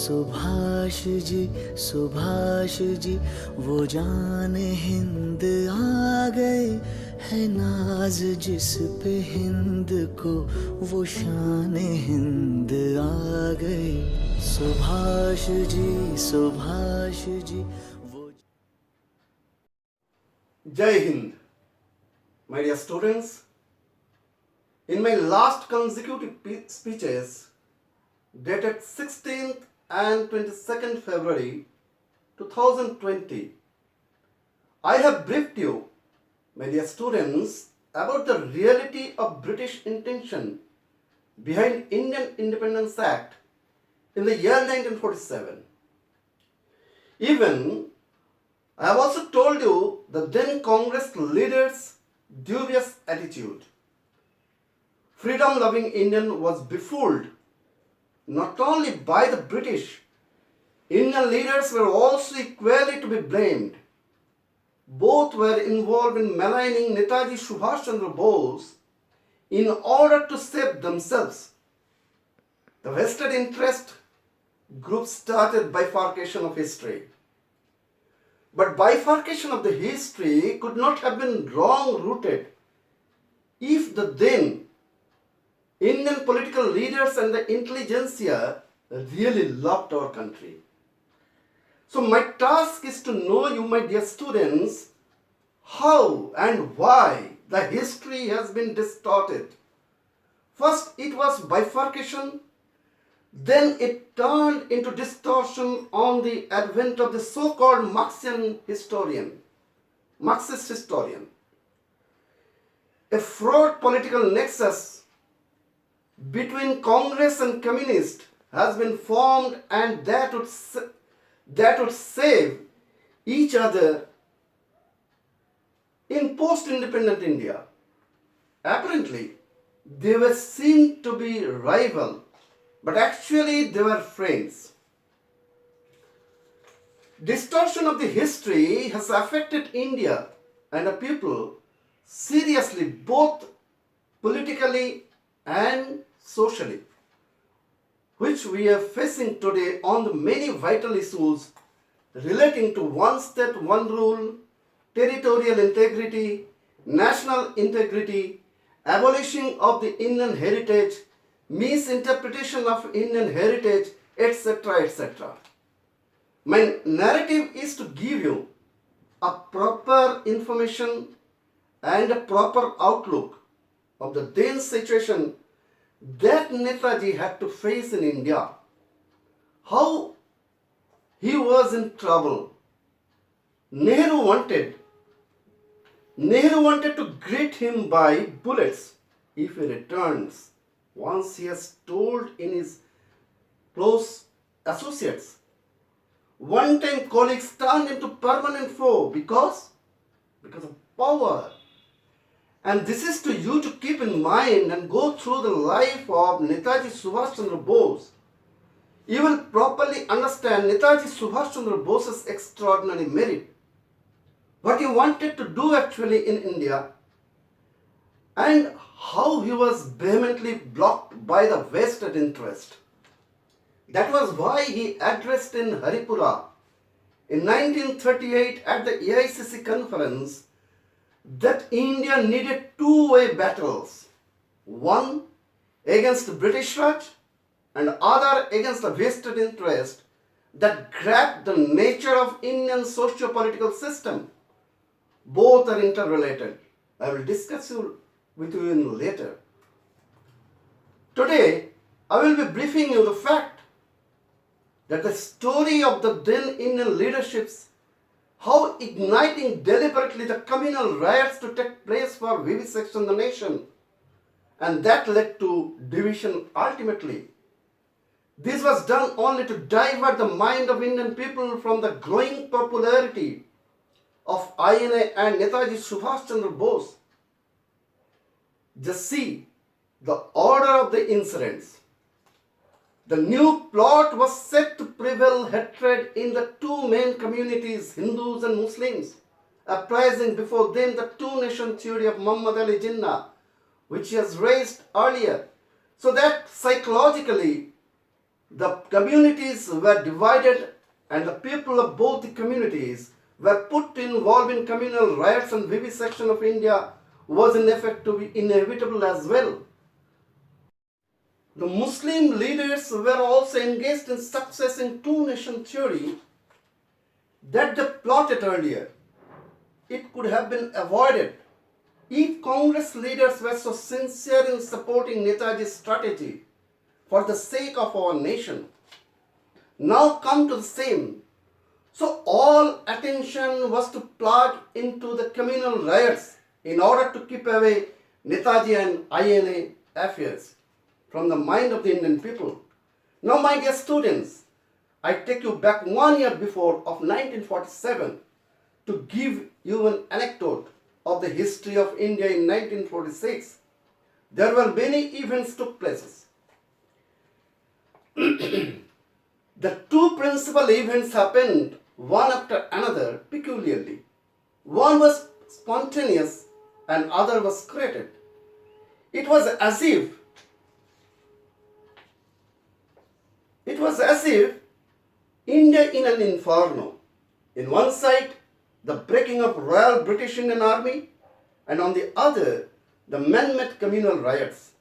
सुभाष जी वो जान हिंद आ गए, है नाज जिस पे हिंद को, वो शान हिंद आ गए। सुभाष जी वो। Jai Hind. My dear students, in my last consecutive speeches dated 16th and 22nd February 2020, I have briefed you, my dear students, about the reality of British intention behind Indian Independence Act in the year 1947. Even I have also told you the then Congress leaders' dubious attitude. Freedom-loving Indian was befooled not only by the British, Indian leaders were also equally to be blamed. Both were involved in maligning Netaji Subhash Chandra Bose in order to save themselves. The vested interest group started bifurcation of history. But bifurcation of the history could not have been wrong-rooted if the then Indian political leaders and the intelligentsia really loved our country. So my task is to know you, my dear students, how and why the history has been distorted. First it was bifurcation, then it turned into distortion on the advent of the so-called Marxist historian. A fraud political nexus between Congress and Communist has been formed, and that would save each other in post-independent India. Apparently, they were seen to be rival, but actually they were friends. Distortion of the history has affected India and the people seriously, both politically and socially, which we are facing today on the many vital issues relating to one state, one rule, territorial integrity, national integrity, abolishing of the Indian heritage, misinterpretation of Indian heritage, etc., etc. My narrative is to give you a proper information and a proper outlook of the then situation that Netaji had to face in India, how he was in trouble. Nehru wanted to greet him by bullets if he returns, once he has told in his close associates. One-time colleagues turned into permanent foe because of power. And this is to you to keep in mind and go through the life of Netaji Subhash Chandra Bose. You will properly understand Netaji Subhash Chandra Bose's extraordinary merit, what he wanted to do actually in India, and how he was vehemently blocked by the vested interest. That was why he addressed in Haripura in 1938 at the AICC conference that India needed two-way battles, one against the British Raj and other against the vested interest that grabbed the nature of Indian socio-political system. Both are interrelated. I will discuss with you in later. Today, I will be briefing you the fact that the story of the then Indian leaderships, how igniting deliberately the communal riots to take place for vivisection the nation, and that led to division ultimately. This was done only to divert the mind of Indian people from the growing popularity of INA and Netaji Subhash Chandra Bose. Just see the order of the incidents. The new plot was set to prevail hatred in the two main communities, Hindus and Muslims, apprising before them the two-nation theory of Muhammad Ali Jinnah, which he has raised earlier, so that psychologically The communities were divided and the people of both the communities were put involved in communal riots, and vivisection of India was in effect to be inevitable as well. The Muslim leaders were also engaged in successing two-nation theory that they plotted earlier. It could have been avoided if Congress leaders were so sincere in supporting Netaji's strategy for the sake of our nation. Now come to the same. So all attention was to plug into the communal riots in order to keep away Netaji and INA affairs from the mind of the Indian people. Now, my dear students, I take you back 1 year before of 1947 to give you an anecdote of the history of India in 1946. There were many events took places. The two principal events happened one after another peculiarly. One was spontaneous and other was created. It was as if India in an inferno. In one side, the breaking of Royal British Indian Army, and on the other, the man-made communal riots.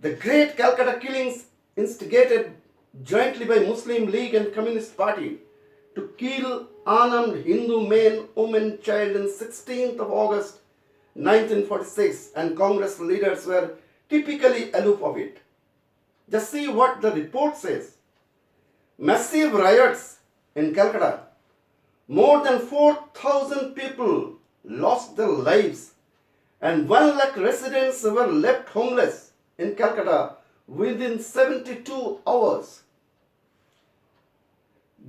The great Calcutta killings instigated jointly by Muslim League and Communist Party to kill unarmed Hindu men, women, child on 16th of August 1946, and Congress leaders were typically aloof of it. Just see what the report says. Massive riots in Calcutta. More than 4,000 people lost their lives and 1 lakh residents were left homeless in Calcutta within 72 hours.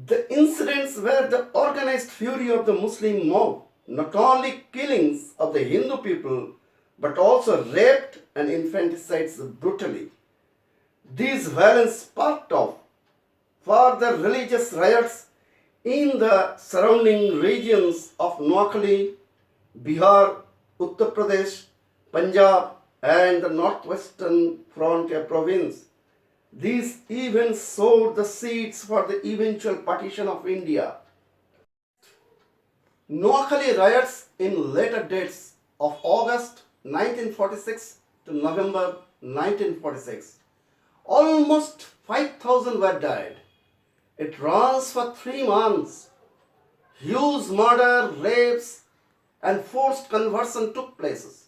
The incidents were the organized fury of the Muslim mob, not only killings of the Hindu people, but also raped and infanticides brutally. These violence sparked off further religious riots in the surrounding regions of Noakhali, Bihar, Uttar Pradesh, Punjab, and the northwestern frontier province. These events sowed the seeds for the eventual partition of India. Noakhali riots in later dates of August 1946 to November 1946. Almost 5,000 were died. It runs for 3 months. Huge murder, rapes, and forced conversion took places.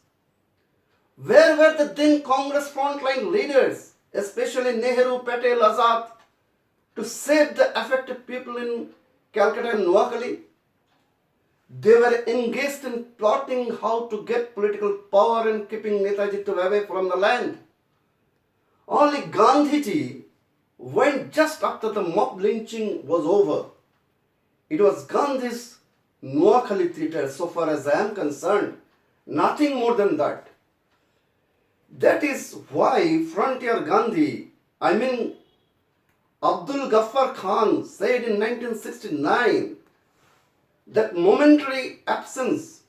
Where were the then Congress frontline leaders, especially Nehru, Patel, Azad, to save the affected people in Calcutta and Noakhali? They were engaged in plotting how to get political power and keeping Netaji away from the land. Only Gandhiji went just after the mob lynching was over. It was Gandhi's Noakhali theatre, so far as I am concerned, nothing more than that. That is why Frontier Gandhi, Abdul Ghaffar Khan, said in 1969 that momentary absence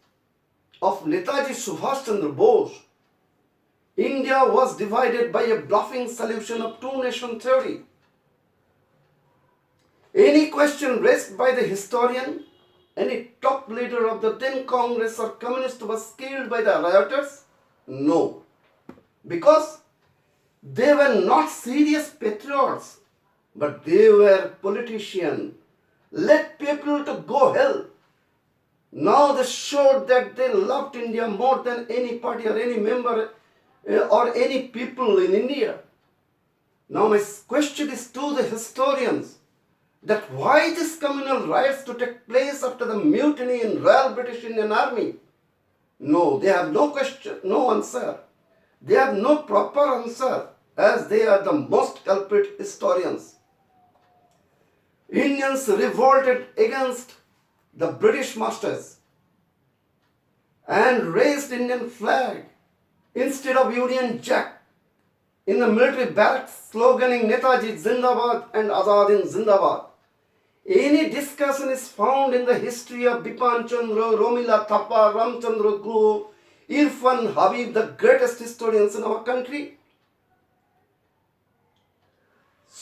of Netaji Subhash Chandra Bose, India was divided by a bluffing solution of two-nation theory. Any question raised by the historian, any top leader of the then Congress or Communist was killed by the rioters? No. Because they were not serious patriots, but they were politicians. Let people to go hell. Now they showed that they loved India more than any party or any member or any people in India. Now my question is to the historians, that why these communal riots to take place after the mutiny in Royal British Indian Army? No, they have no question, no answer. They have no proper answer, as they are the most culprit historians. Indians revolted against the British masters and raised Indian flag instead of Union Jack in the military barracks, sloganing Netaji Zindabad and Azadin Zindabad. Any discussion is found in the history of Bipan Chandra, Romila Thapa, Ramchandra Guru, Irfan Habib, the greatest historians in our country.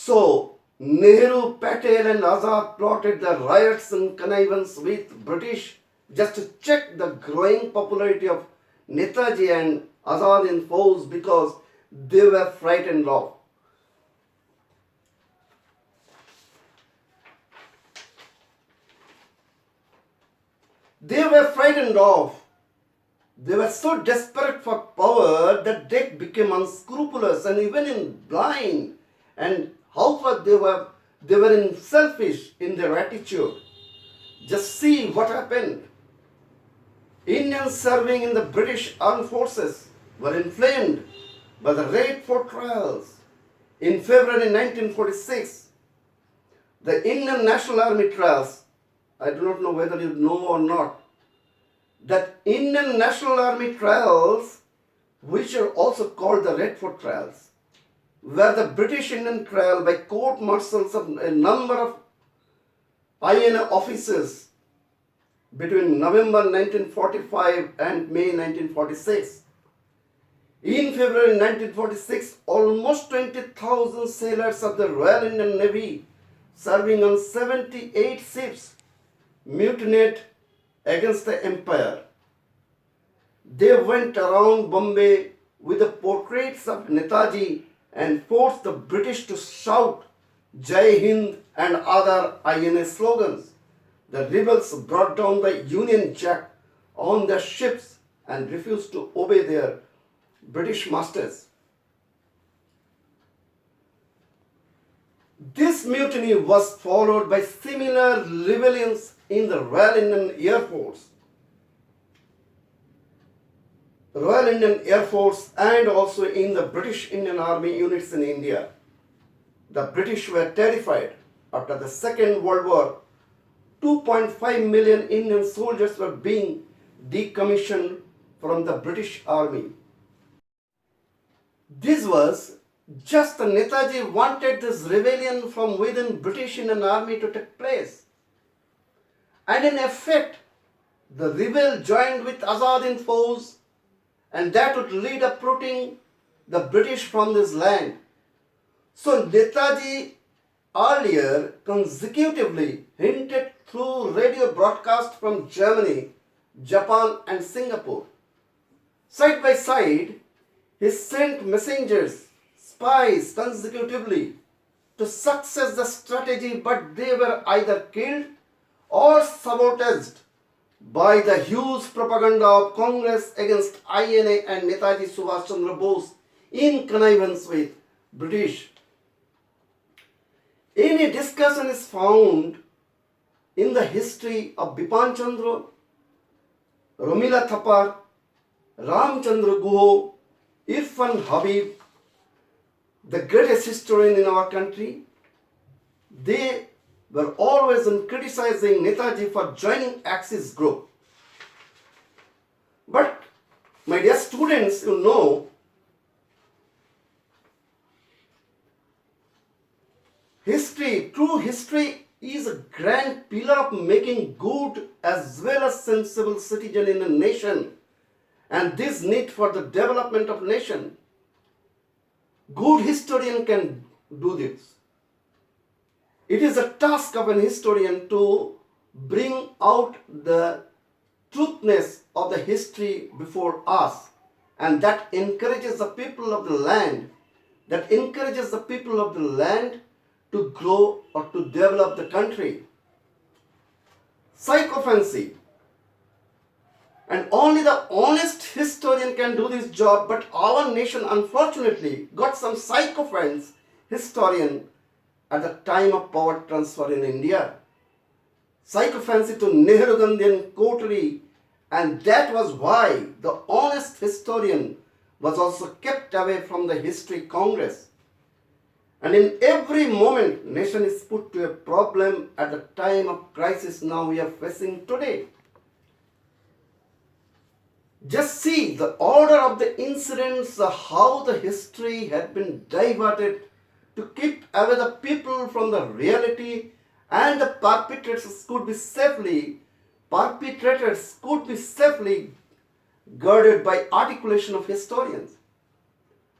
So Nehru, Patel and Azad plotted the riots and connivance with British just to check the growing popularity of Netaji and Azad in force because they were frightened of. They were frightened of. They were so desperate for power that they became unscrupulous and even in blind. And how far they were in selfish in their attitude. Just see what happened. Indians serving in the British armed forces were inflamed by the Red Fort trials. In February 1946, the Indian National Army trials, I do not know whether you know or not, that Indian National Army trials, which are also called the Red Fort trials, were the British Indian trial by court-martials of a number of INA officers between November 1945 and May 1946. In February 1946, almost 20,000 sailors of the Royal Indian Navy serving on 78 ships mutinied against the empire. They went around Bombay with the portraits of Netaji and forced the British to shout Jai Hind and other INA slogans. The rebels brought down the Union Jack on their ships and refused to obey their British masters. This mutiny was followed by similar rebellions in the Royal Indian Air Force. Royal Indian Air Force and also in the British Indian Army units in India. The British were terrified. After the Second World War, 2.5 million Indian soldiers were being decommissioned from the British Army. This was just the Netaji wanted this rebellion from within British Indian Army to take place. And in effect, the rebel joined with Azad in force, and that would lead uprooting the British from this land. So Netaji earlier consecutively hinted through radio broadcast from Germany, Japan and Singapore. Side by side, he sent messengers, spies consecutively to success the strategy, but they were either killed or sabotaged by the huge propaganda of Congress against INA and Netaji Subhash Chandra Bose in connivance with British. Any discussion is found in the history of Bipan Chandra, Romila Thapar, Ramchandra Guho, Irfan Habib, the greatest historian in our country. They were always criticizing Netaji for joining Axis group. But my dear students, you know, true history is a grand pillar of making good as well as sensible citizen in a nation, and this need for the development of nation. Good historian can do this. It is a task of an historian to bring out the truthness of the history before us, and that encourages the people of the land, to grow or to develop the country. Sycophancy. And only the honest historian can do this job, but our nation unfortunately got some sycophants historian at the time of power transfer in India. Sycophancy to Nehru Gandhian coterie, and that was why the honest historian was also kept away from the History Congress. And in every moment, nation is put to a problem at the time of crisis now we are facing today. Just see the order of the incidents, how the history had been diverted to keep away the people from the reality, and the perpetrators could be safely guarded by articulation of historians.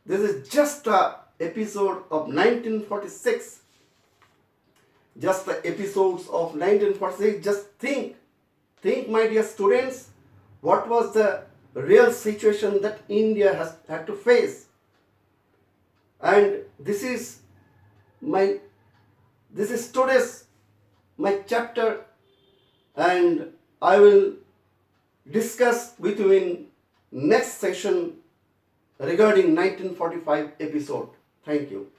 This is just a episode of 1946. Just the episodes of 1946. Just think, my dear students, what was the real situation that India has had to face. And this is today's my chapter, and I will discuss with you in next session regarding 1945 episode. Thank you.